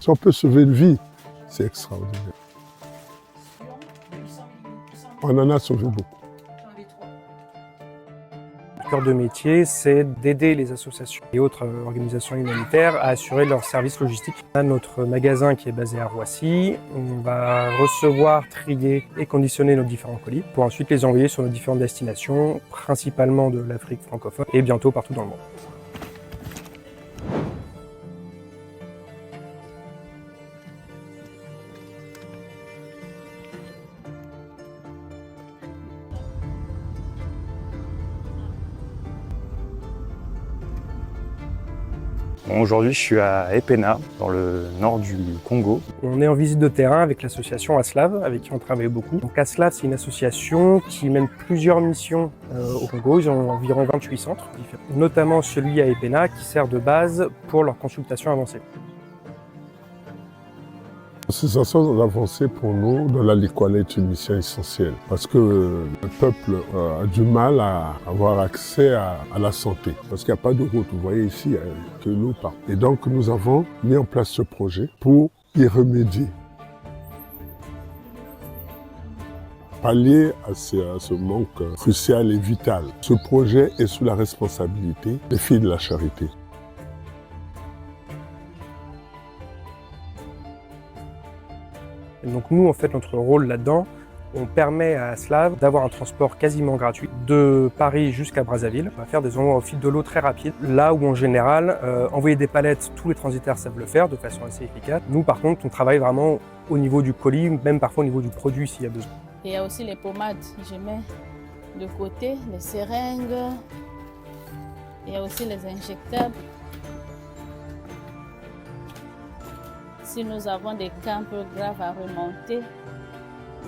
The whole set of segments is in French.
Si on peut sauver une vie, c'est extraordinaire. On en a sauvé beaucoup. Le cœur de métier, c'est d'aider les associations et autres organisations humanitaires à assurer leurs services logistiques. On a notre magasin qui est basé à Roissy. On va recevoir, trier et conditionner nos différents colis pour ensuite les envoyer sur nos différentes destinations, principalement de l'Afrique francophone et bientôt partout dans le monde. Bon, aujourd'hui, je suis à Epena, dans le nord du Congo. On est en visite de terrain avec l'association ASLAV, avec qui on travaille beaucoup. Donc ASLAV, c'est une association qui mène plusieurs missions au Congo. Ils ont environ 28 centres différents, notamment celui à Epena qui sert de base pour leur consultation avancée. Ces sensations avancées pour nous, dans la Likwale est une mission essentielle parce que le peuple a du mal à avoir accès à la santé parce qu'il n'y a pas de route. Vous voyez ici, il n'y a que l'eau partout. Et donc nous avons mis en place ce projet pour y remédier. Pallier à ce manque crucial et vital. Ce projet est sous la responsabilité des filles de la charité. Et donc nous, en fait, notre rôle là-dedans, on permet à ASLAV d'avoir un transport quasiment gratuit de Paris jusqu'à Brazzaville. On va faire des envois au fil de l'eau très rapides, là où en général, envoyer des palettes, tous les transitaires savent le faire de façon assez efficace. Nous, par contre, on travaille vraiment au niveau du colis, même parfois au niveau du produit s'il y a besoin. Il y a aussi les pommades, je mets de côté, les seringues, il y a aussi les injectables. Si nous avons des cas un peu graves à remonter.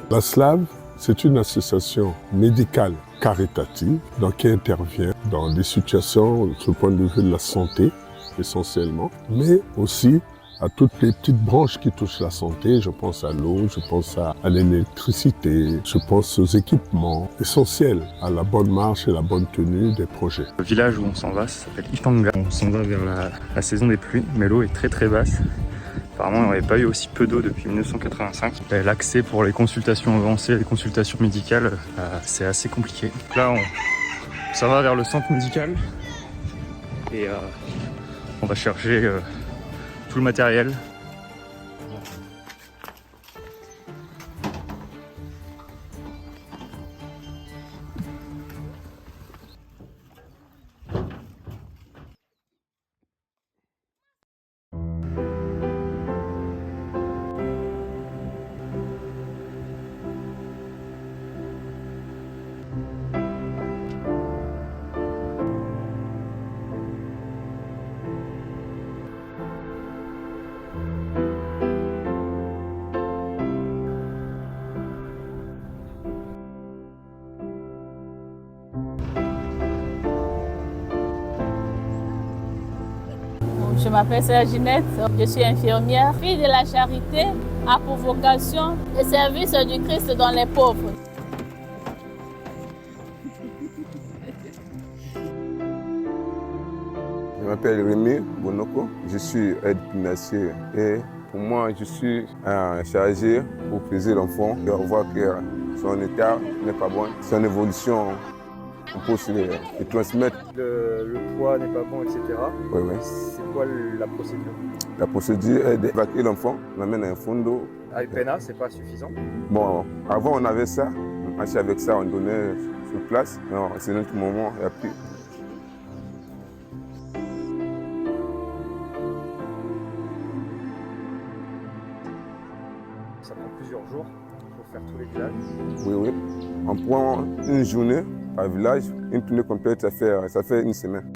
L'ASLAV, c'est une association médicale caritative donc qui intervient dans des situations sur le point de vue de la santé essentiellement, mais aussi à toutes les petites branches qui touchent la santé. Je pense à l'eau, je pense à l'électricité, je pense aux équipements essentiels à la bonne marche et la bonne tenue des projets. Le village où on s'en va, ça s'appelle Ifanga. On s'en va vers la saison des pluies, mais l'eau est très très basse. Apparemment, il n'y avait pas eu aussi peu d'eau depuis 1985. L'accès pour les consultations avancées, les consultations médicales, c'est assez compliqué. Là, on s'en va vers le centre médical et on va chercher tout le matériel. Je m'appelle Sœur Ginette, je suis infirmière, fille de la charité, a pour vocation le service du Christ dans les pauvres. Je m'appelle Rémi Bonoko, je suis aide-financier et pour moi je suis chargé pour peser l'enfant et voir que son état n'est pas bon, son évolution. On peut se transmettre. Le poids n'est pas bon, etc. Oui, oui. C'est quoi la procédure? La procédure est d'évacuer l'enfant, on l'amène à un fond d'eau. À Epena, c'est pas suffisant? Bon, avant on avait ça, on marchait avec ça, on donnait sur place. Non, c'est notre moment, il n'y a plus. Ça prend plusieurs jours pour faire tous les villages. Oui, oui. On prend une journée par village, une tournée complète, ça fait une semaine.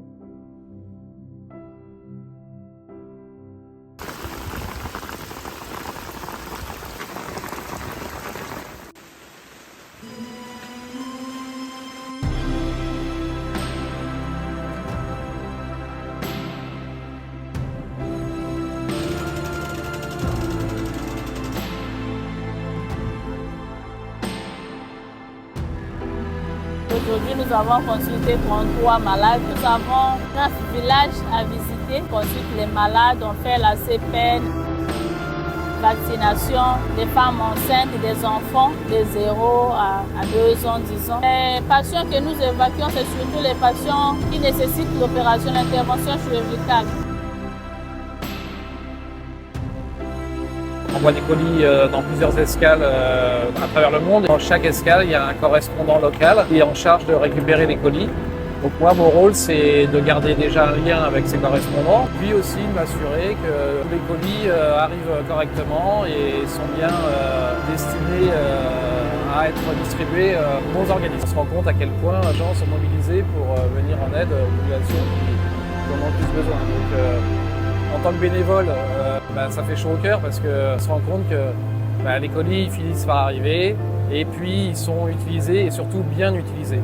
Aujourd'hui, nous avons consulté 33 malades. Nous avons 9 villages à visiter. On consulte les malades, on fait la CPN. vaccination des femmes enceintes et des enfants de 0 à 2 ans, disons. Les patients que nous évacuons, c'est surtout les patients qui nécessitent l'opération, l'intervention chirurgicale. On envoie des colis dans plusieurs escales à travers le monde. Dans chaque escale, il y a un correspondant local qui est en charge de récupérer les colis. Donc moi, mon rôle, c'est de garder déjà un lien avec ces correspondants, puis aussi de m'assurer que tous les colis arrivent correctement et sont bien destinés à être distribués aux organismes. On se rend compte à quel point les gens sont mobilisés pour venir en aide aux populations qui en ont le plus besoin. Donc, en tant que bénévole, ça fait chaud au cœur parce qu'on se rend compte que les colis finissent par arriver et puis ils sont utilisés et surtout bien utilisés.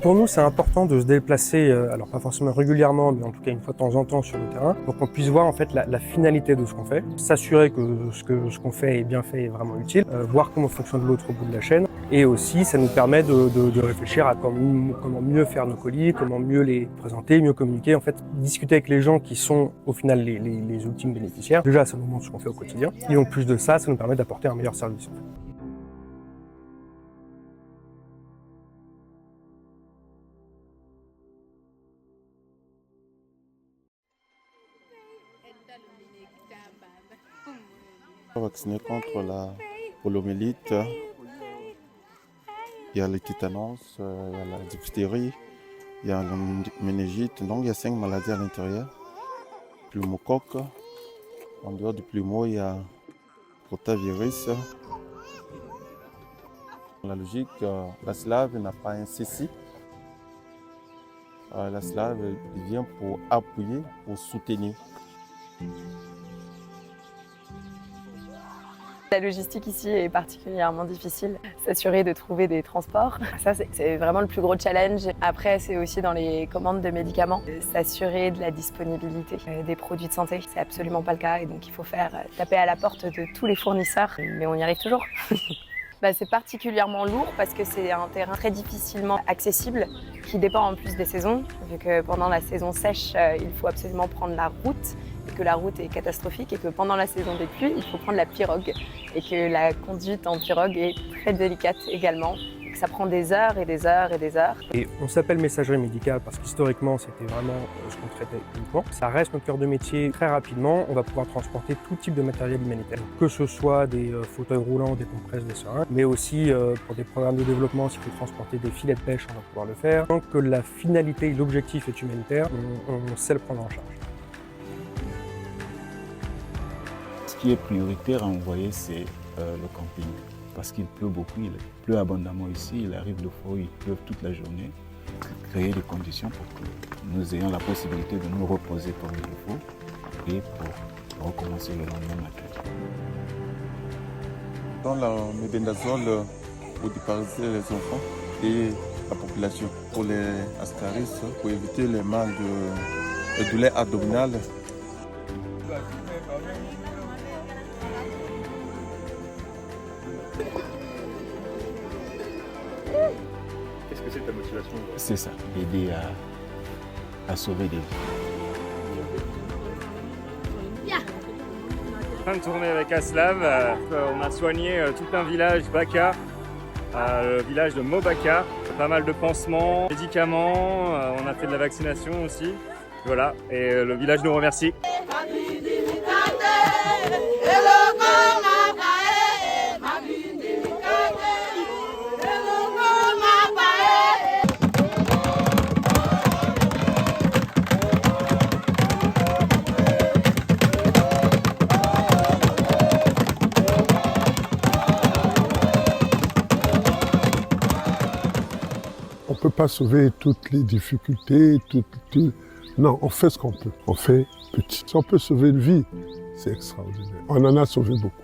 Pour nous, c'est important de se déplacer, alors pas forcément régulièrement, mais en tout cas une fois de temps en temps sur le terrain, pour qu'on puisse voir en fait la finalité de ce qu'on fait, s'assurer que ce qu'on fait est bien fait et vraiment utile, voir comment fonctionne l'autre bout de la chaîne, et aussi ça nous permet de réfléchir à comment mieux faire nos colis, comment mieux les présenter, mieux communiquer, en fait discuter avec les gens qui sont au final les ultimes bénéficiaires. Déjà, ça nous montre ce qu'on fait au quotidien, et en plus de ça, ça nous permet d'apporter un meilleur service. En fait. Vacciné contre la poliomyélite, il y a le tétanos, il y a la diphtérie, il y a la méningite, donc il y a 5 maladies à l'intérieur. Pneumocoque, en dehors du pneumo, il y a rotavirus. La logique, la SLAV n'a pas un ceci. La SLAV vient pour appuyer, pour soutenir. La logistique ici est particulièrement difficile. S'assurer de trouver des transports, ça c'est vraiment le plus gros challenge. Après, c'est aussi dans les commandes de médicaments, s'assurer de la disponibilité des produits de santé. C'est absolument pas le cas et donc il faut taper à la porte de tous les fournisseurs, mais on y arrive toujours. C'est particulièrement lourd parce que c'est un terrain très difficilement accessible qui dépend en plus des saisons. Vu que pendant la saison sèche, il faut absolument prendre la route et que la route est catastrophique et que pendant la saison des pluies, il faut prendre la pirogue et que la conduite en pirogue est très délicate également. Ça prend des heures et des heures et des heures. Et on s'appelle messagerie médicale parce qu'historiquement, c'était vraiment ce qu'on traitait uniquement. Ça reste notre cœur de métier. Très rapidement, on va pouvoir transporter tout type de matériel humanitaire. Que ce soit des fauteuils roulants, des compresses, des seringues, mais aussi pour des programmes de développement, s'il faut transporter des filets de pêche, on va pouvoir le faire. Tant que la finalité et l'objectif est humanitaire, on sait le prendre en charge. Ce qui est prioritaire à envoyer, c'est le camping. Parce qu'il pleut beaucoup, il pleut abondamment ici, il arrive le froid, il pleut toute la journée. Créer des conditions pour que nous ayons la possibilité de nous reposer comme il le faut et pour recommencer le lendemain matin. Dans la mébendazole pour déparalyser les enfants et la population. Pour les ascaris, pour éviter les mal de douleurs abdominales. Qu'est-ce que c'est ta motivation? C'est ça, aider à sauver des vies. En train de tourner avec Aslav, on a soigné tout un village Baka, le village de Mobaka. Pas mal de pansements, médicaments, on a fait de la vaccination aussi. Voilà, et le village nous remercie. On ne peut pas sauver toutes les difficultés, Non, on fait ce qu'on peut. On fait petit. Si on peut sauver une vie, c'est extraordinaire. On en a sauvé beaucoup.